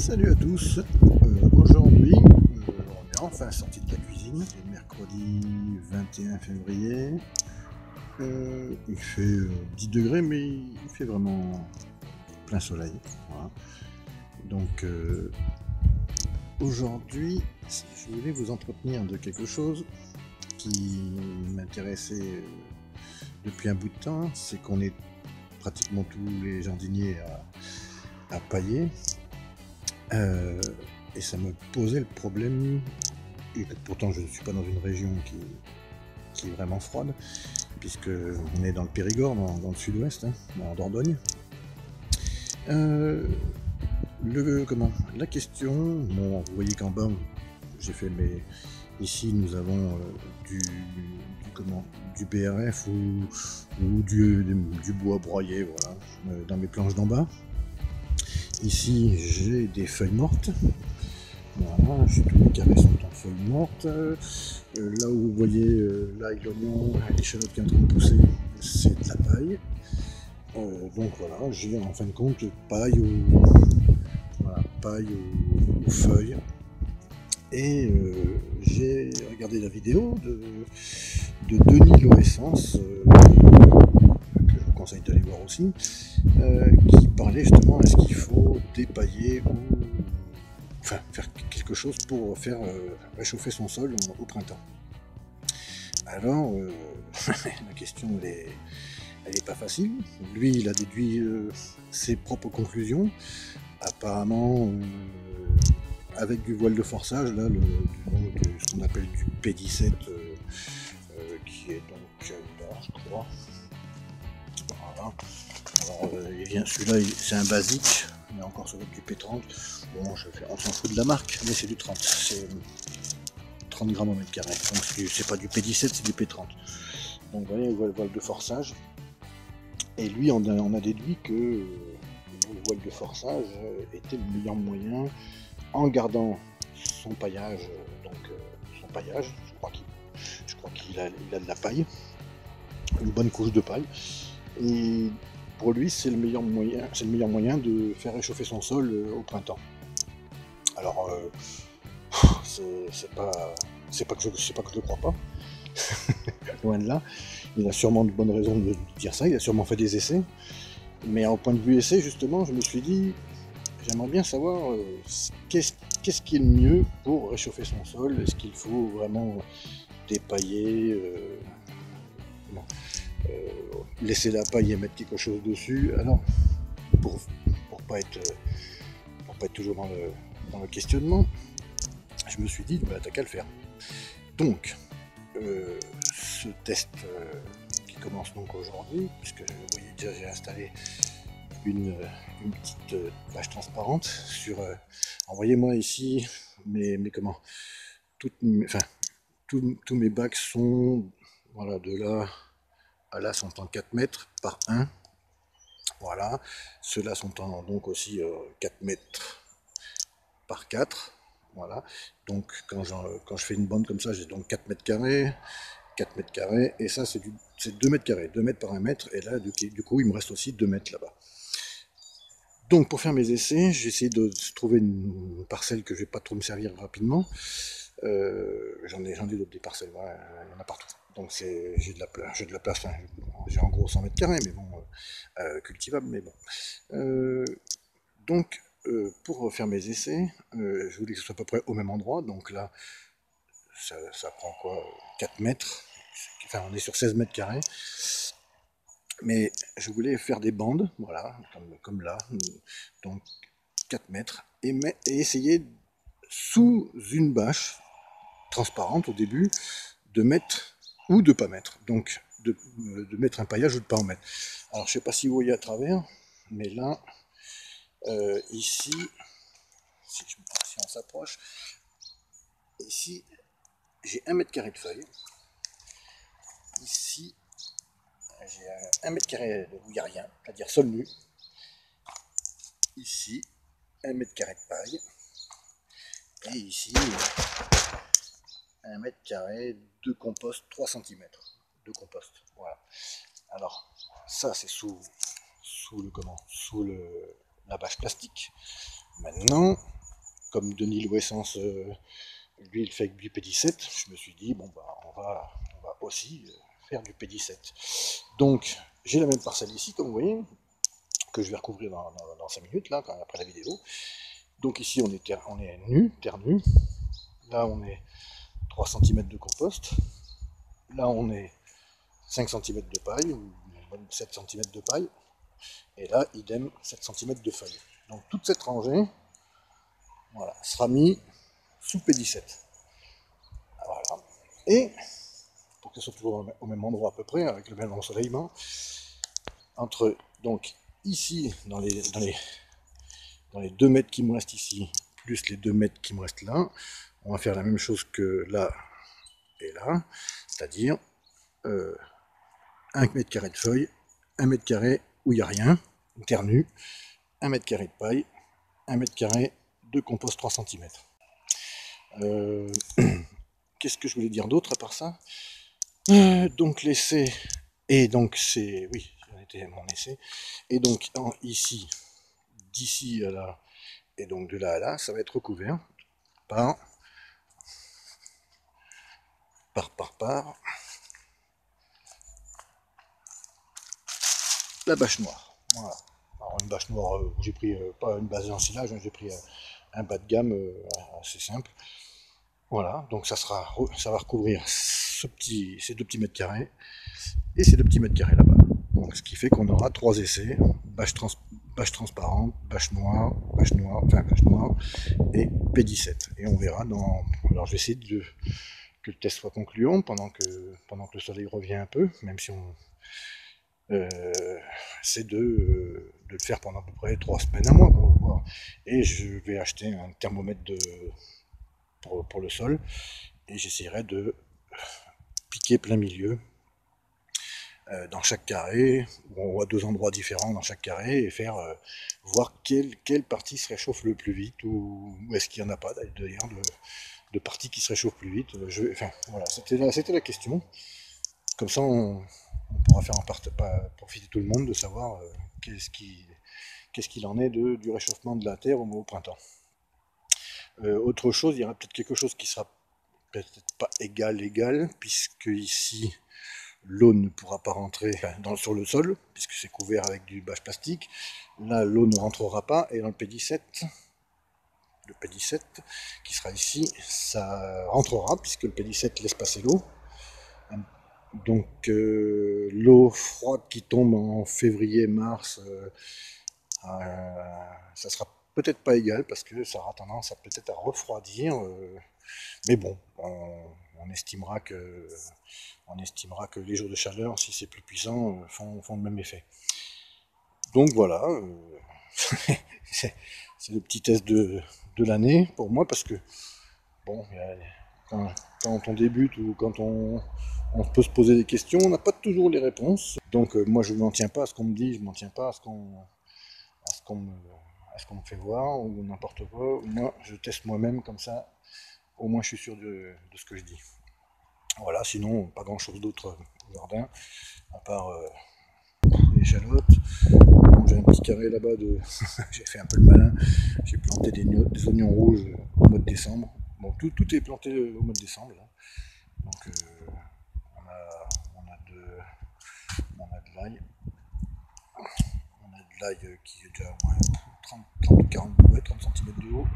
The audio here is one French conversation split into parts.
Salut à tous, aujourd'hui on est enfin sorti de la cuisine, c'est mercredi 21 février, il fait 10 degrés mais il fait vraiment plein soleil, voilà. Donc aujourd'hui je voulais vous entretenir de quelque chose qui m'intéressait depuis un bout de temps, c'est qu'on est pratiquement tous les jardiniers à pailler. Et ça me posait le problème, et pourtant je ne suis pas dans une région qui est vraiment froide, puisque on est dans le Périgord, dans le sud-ouest, hein, en Dordogne. La question, bon, vous voyez qu'en bas, j'ai fait ici nous avons du BRF ou du bois broyé, voilà, dans mes planches d'en bas. Ici, j'ai des feuilles mortes. Voilà, tous les carrés sont en feuilles mortes. Là où vous voyez l'ail, l'oignon, l'échalote qui est en train de pousser, c'est de la paille. Donc voilà, j'ai en fin de compte paille aux feuilles. Et j'ai regardé la vidéo de Denis Loessens, que je vous conseille d'aller voir aussi, qui parlait justement est-ce qu'il faut dépailler ou faire quelque chose pour faire réchauffer son sol au printemps. Alors, la question elle est pas facile. Lui, il a déduit ses propres conclusions. Apparemment, avec du voile de forçage, là, ce qu'on appelle du P17, qui est donc là, je crois. Voilà. Alors, celui-là, c'est un basique. Il y a encore celui du P30. Bon, on s'en fout de la marque, mais c'est du 30. C'est 30 grammes au mètre carré. Donc, c'est pas du P17, c'est du P30. Donc, vous voyez, le voile de forçage. Et lui, on a déduit que le voile de forçage était le meilleur moyen en gardant son paillage. Son paillage, je crois qu'il a de la paille, une bonne couche de paille. Et pour lui, c'est le meilleur moyen de faire réchauffer son sol au printemps. Alors, c'est pas que je ne crois pas, loin de là. Il a sûrement de bonnes raisons de dire ça, il a sûrement fait des essais. Mais au point de vue essai, justement, je me suis dit, j'aimerais bien savoir qu'est-ce qui est le mieux pour réchauffer son sol. Est-ce qu'il faut vraiment dépailler, laisser la paille et mettre quelque chose dessus? Alors, pour pas être toujours dans le questionnement, je me suis dit, bah, t'as qu'à le faire. Donc, ce test qui commence donc aujourd'hui, puisque vous voyez déjà j'ai installé une petite bâche transparente sur. Envoyez-moi ici tous mes bacs sont, voilà, de là à là sont en 4 mètres par 1. Voilà, ceux-là sont donc aussi 4 mètres par 4. Voilà, donc quand je fais une bande comme ça, j'ai donc 4 mètres carrés, 4 mètres carrés, et ça c'est 2 mètres carrés, 2 mètres par 1 mètre, et là du coup il me reste aussi 2 mètres là-bas. Donc pour faire mes essais, j'ai essayé de trouver une parcelle que je vais pas trop me servir rapidement. J'en ai d'autres des parcelles, voilà, il y en a partout. Donc j'ai de la place, enfin, j'ai en gros 100 mètres carrés, mais bon, cultivable, mais bon. Donc pour faire mes essais, je voulais que ce soit à peu près au même endroit, donc là ça prend quoi, 4 mètres, enfin on est sur 16 mètres carrés. Mais je voulais faire des bandes, voilà, comme là, donc 4 mètres, et essayer sous une bâche transparente au début de mettre ou de pas mettre, donc de mettre un paillage ou de pas en mettre. Alors je sais pas si vous voyez à travers, mais là, ici, si on s'approche, ici j'ai 1 mètre carré de feuilles, ici j'ai 1 mètre carré où il n'y a rien, c'est-à-dire sol nu. Ici, 1 mètre carré de paille. Et ici, 1 mètre carré de compost, 3 cm de compost. Voilà. Alors, ça c'est sous la bâche plastique. Maintenant, comme Denis Loessens, lui il fait avec du P17, je me suis dit bon bah on va aussi faire du P17. Donc j'ai la même parcelle ici, comme vous voyez, que je vais recouvrir dans 5 minutes, là, après la vidéo. Donc ici on est nu, terre nue. Là on est 3 cm de compost. Là on est 5 cm de paille, ou 7 cm de paille. Et là, idem, 7 cm de feuilles. Donc toute cette rangée, voilà, sera mise sous P17. Voilà. Et, pour que ce soit toujours au même endroit à peu près, avec le même ensoleillement, entre, donc, ici, dans les 2 mètres qui me restent ici, plus les 2 mètres qui me restent là, on va faire la même chose que là et là, c'est-à-dire 1 mètre carré de feuilles, 1 mètre carré où il n'y a rien, une terre nue, 1 mètre carré de paille, 1 mètre carré de compost 3 cm. Qu'est-ce que je voulais dire d'autre à part ça? Donc l'essai, et donc c'est, oui, c'était mon essai, et donc ici, d'ici à là, et donc de là à là, ça va être recouvert par la bâche noire. Voilà. Alors une bâche noire, j'ai pris pas une base d'ensilage, j'ai pris un bas de gamme assez simple. Voilà, donc ça va recouvrir ces 2 petits mètres carrés et ces 2 petits mètres carrés là-bas. Donc ce qui fait qu'on aura 3 essais, bâche transparente, bâche noire, enfin bâche noire et P17. Et on verra dans. Alors je vais essayer que le test soit concluant pendant que le soleil revient un peu, même si on c'est de le faire pendant à peu près 3 semaines, à mois, quoi. Et je vais acheter un thermomètre pour le sol et j'essaierai de piquer plein milieu dans chaque carré, ou à 2 endroits différents dans chaque carré, et faire voir quelle partie se réchauffe le plus vite, ou est-ce qu'il n'y en a pas d'ailleurs de parties qui se réchauffent plus vite. Enfin voilà, c'était la question. Comme ça on pourra faire profiter tout le monde de savoir qu'est-ce qu'il en est du réchauffement de la Terre au printemps. Autre chose, il y aura peut-être quelque chose qui sera peut-être pas égal, puisque ici l'eau ne pourra pas rentrer sur le sol, puisque c'est couvert avec du bâche plastique. Là, l'eau ne rentrera pas, et dans le P17 qui sera ici, ça rentrera, puisque le P17 laisse passer l'eau. Donc l'eau froide qui tombe en février-mars, ça sera peut-être pas égal, parce que ça aura tendance à peut-être à refroidir, mais bon, on estimera que les jours de chaleur, si c'est plus puissant, font le même effet. Donc voilà, c'est le petit test de l'année pour moi, parce que bon, quand on débute ou quand on peut se poser des questions, on n'a pas toujours les réponses. Donc moi je ne m'en tiens pas à ce qu'on me dit, je ne m'en tiens pas à ce qu'on me fait voir ou n'importe quoi. Moi je teste moi-même, comme ça, au moins je suis sûr de ce que je dis. Voilà, sinon pas grand chose d'autre au jardin, à part les échalotes. Bon, j'ai un petit carré là-bas de. J'ai fait un peu le malin, j'ai planté des oignons rouges au mois de décembre. Bon, tout est planté au mois de décembre là. Donc on a de l'ail. On a de l'ail qui est déjà au moins 30 ou 40, ouais, 30 cm de haut.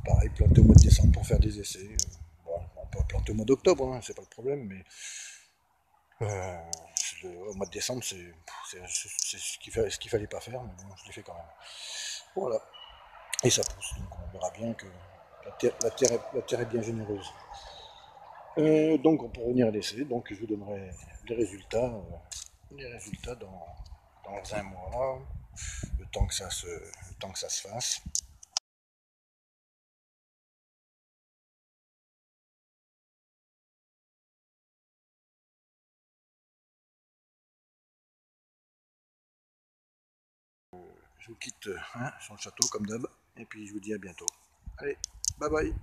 Pareil, planté au mois de décembre pour faire des essais. Bon, on peut planter au mois d'octobre, hein, c'est pas le problème, mais au mois de décembre, c'est ce qu'il fallait pas faire, mais bon, je l'ai fait quand même. Voilà. Et ça pousse, donc on verra bien que la terre est bien généreuse. Donc pour revenir à l'essai, donc je vous donnerai les résultats dans un mois, le temps que ça se fasse. Je vous quitte sur le château comme d'hab, et puis je vous dis à bientôt. Allez, bye bye.